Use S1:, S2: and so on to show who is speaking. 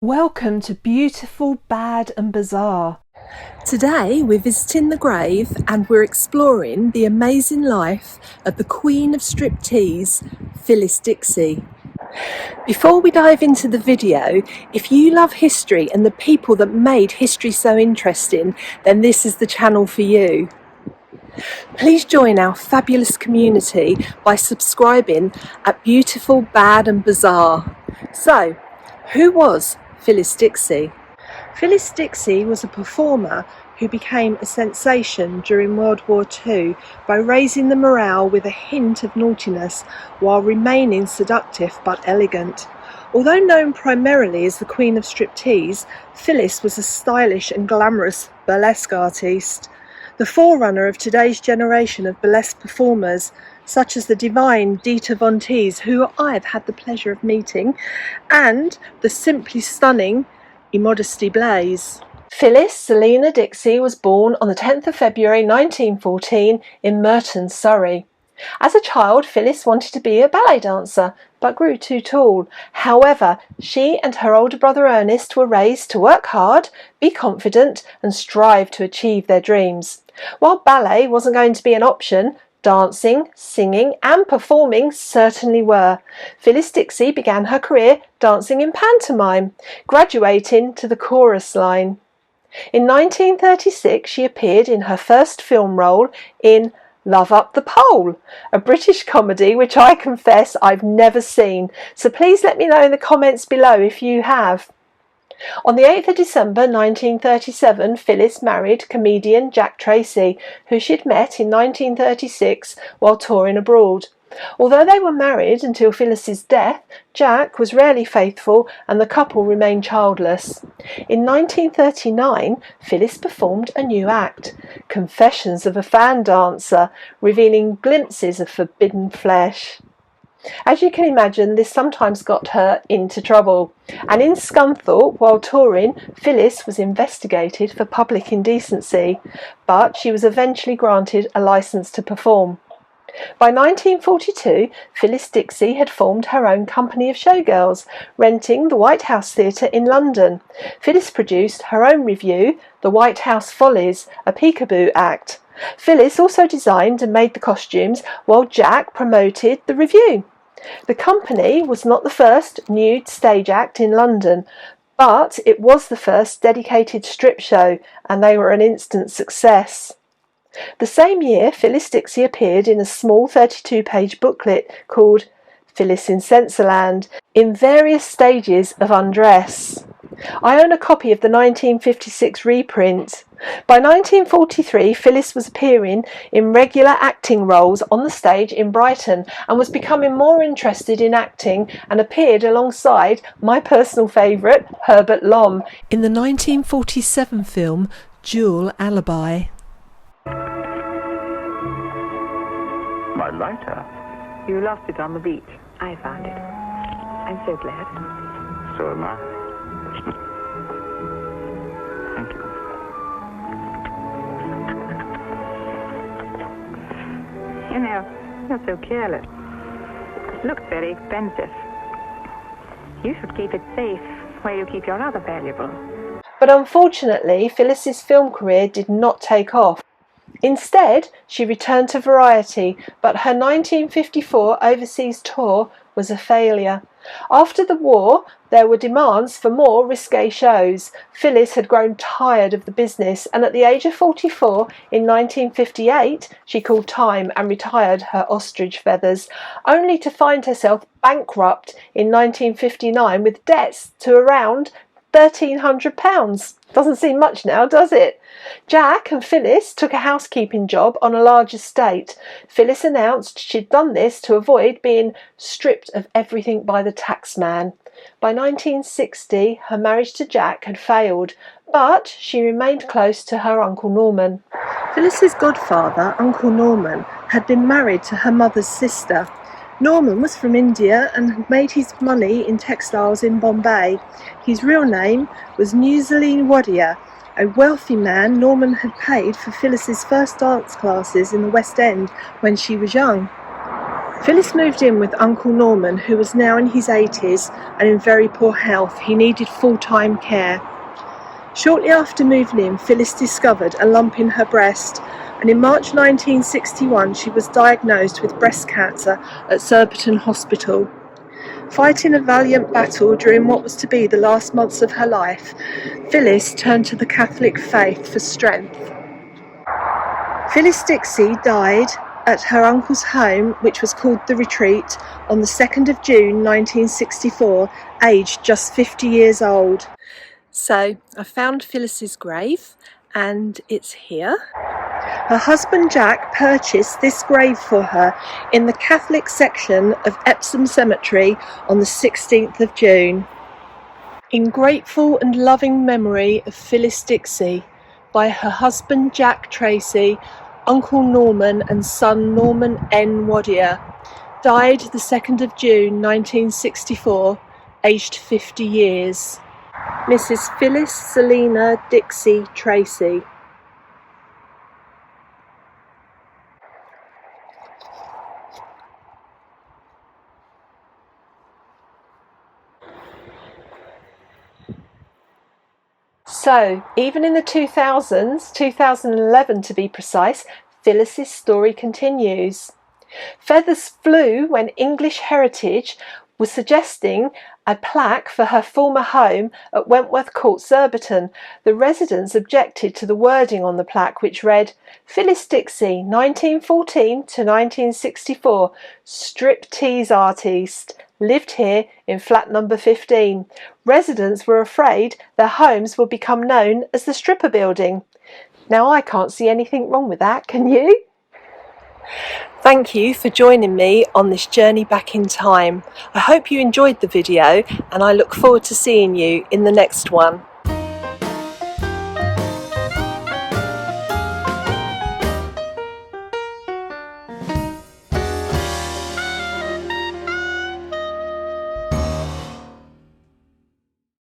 S1: Welcome to Beautiful, Bad and Bizarre. Today we're visiting the grave and we're exploring the amazing life of the Queen of Striptease, Phyllis Dixey. Before we dive into the video, if you love history and the people that made history so interesting, then this is the channel for you. Please join our fabulous community by subscribing at Beautiful, Bad and Bizarre. So, who was Phyllis Dixey? Phyllis Dixey was a performer who became a sensation during World War II by raising the morale with a hint of naughtiness while remaining seductive but elegant. Although known primarily as the Queen of Striptease, Phyllis was a stylish and glamorous burlesque artiste, the forerunner of today's generation of burlesque performers, such as the divine Dita Von Tease, who I've had the pleasure of meeting, and the simply stunning Immodesty Blaize. Phyllis Selina Dixey was born on the 10th of February 1914 in Merton, Surrey. As a child, Phyllis wanted to be a ballet dancer, but grew too tall. However, she and her older brother Ernest were raised to work hard, be confident, and strive to achieve their dreams. While ballet wasn't going to be an option, dancing, singing and performing certainly were. Phyllis Dixey began her career dancing in pantomime, graduating to the chorus line. In 1936 she appeared in her first film role in Love Up the Pole, a British comedy which I confess I've never seen, so please let me know in the comments below if you have. On the 8th of December 1937, Phyllis married comedian Jack Tracy, who she'd met in 1936 while touring abroad. Although they were married until Phyllis's death, Jack was rarely faithful and the couple remained childless. In 1939, Phyllis performed a new act, Confessions of a Fan Dancer, revealing glimpses of forbidden flesh. As you can imagine, this sometimes got her into trouble, and in Scunthorpe, while touring, Phyllis was investigated for public indecency, but she was eventually granted a licence to perform. By 1942, Phyllis Dixey had formed her own company of showgirls, renting the White House Theatre in London. Phyllis produced her own revue, the White House Follies, a peekaboo act. Phyllis also designed and made the costumes, while Jack promoted the revue. The company was not the first nude stage act in London, but it was the first dedicated strip show, and they were an instant success. The same year, Phyllis Dixey appeared in a small 32-page booklet called Phyllis in Sensorland, in various stages of undress. I own a copy of the 1956 reprint. By 1943, Phyllis was appearing in regular acting roles on the stage in Brighton and was becoming more interested in acting and appeared alongside my personal favourite, Herbert Lom, in the 1947 film Dual Alibi.
S2: My lighter?
S3: You lost it on the beach. I found it. I'm so glad.
S2: So am I. Thank you.
S3: You know, you're so careless. It looks very expensive. You should keep it safe where you keep your other valuables.
S1: But unfortunately, Phyllis's film career did not take off. Instead, she returned to variety, but her 1954 overseas tour was a failure. After the war, there were demands for more risque shows. Phyllis had grown tired of the business, and at the age of 44, in 1958, she called time and retired her ostrich feathers, only to find herself bankrupt in 1959 with debts to around £1,300. Doesn't seem much now, does it? Jack and Phyllis took a housekeeping job on a large estate. Phyllis announced she'd done this to avoid being stripped of everything by the taxman. By 1960, her marriage to Jack had failed, but she remained close to her Uncle Norman. Phyllis's godfather, Uncle Norman, had been married to her mother's sister. Norman was from India and had made his money in textiles in Bombay. His real name was Newsali Wadia. A wealthy man, Norman had paid for Phyllis's first dance classes in the West End when she was young. Phyllis moved in with Uncle Norman, who was now in his 80s and in very poor health. He needed full-time care. Shortly after moving in, Phyllis discovered a lump in her breast, and in March 1961 she was diagnosed with breast cancer at Surbiton Hospital. Fighting a valiant battle during what was to be the last months of her life, Phyllis turned to the Catholic faith for strength. Phyllis Dixey died at her uncle's home, which was called The Retreat, on the 2nd of June 1964, aged just 50 years old. So I found Phyllis's grave, and it's here. Her husband Jack purchased this grave for her in the Catholic section of Epsom Cemetery on the 16th of June. In grateful and loving memory of Phyllis Dixey, by her husband Jack Tracy, Uncle Norman and son Norman N. Wadier, died the 2nd of June 1964, aged 50 years. Mrs. Phyllis Selina Dixey Tracy. So, even in the 2000s, 2011 to be precise, Phyllis's story continues. Feathers flew when English Heritage was suggesting a plaque for her former home at Wentworth Court, Surbiton. The residents objected to the wording on the plaque, which read, Phyllis Dixey, 1914 to 1964, striptease artiste, lived here in flat number 15. Residents were afraid their homes would become known as the Stripper Building. Now I can't see anything wrong with that, can you? Thank you for joining me on this journey back in time. I hope you enjoyed the video, and I look forward to seeing you in the next one.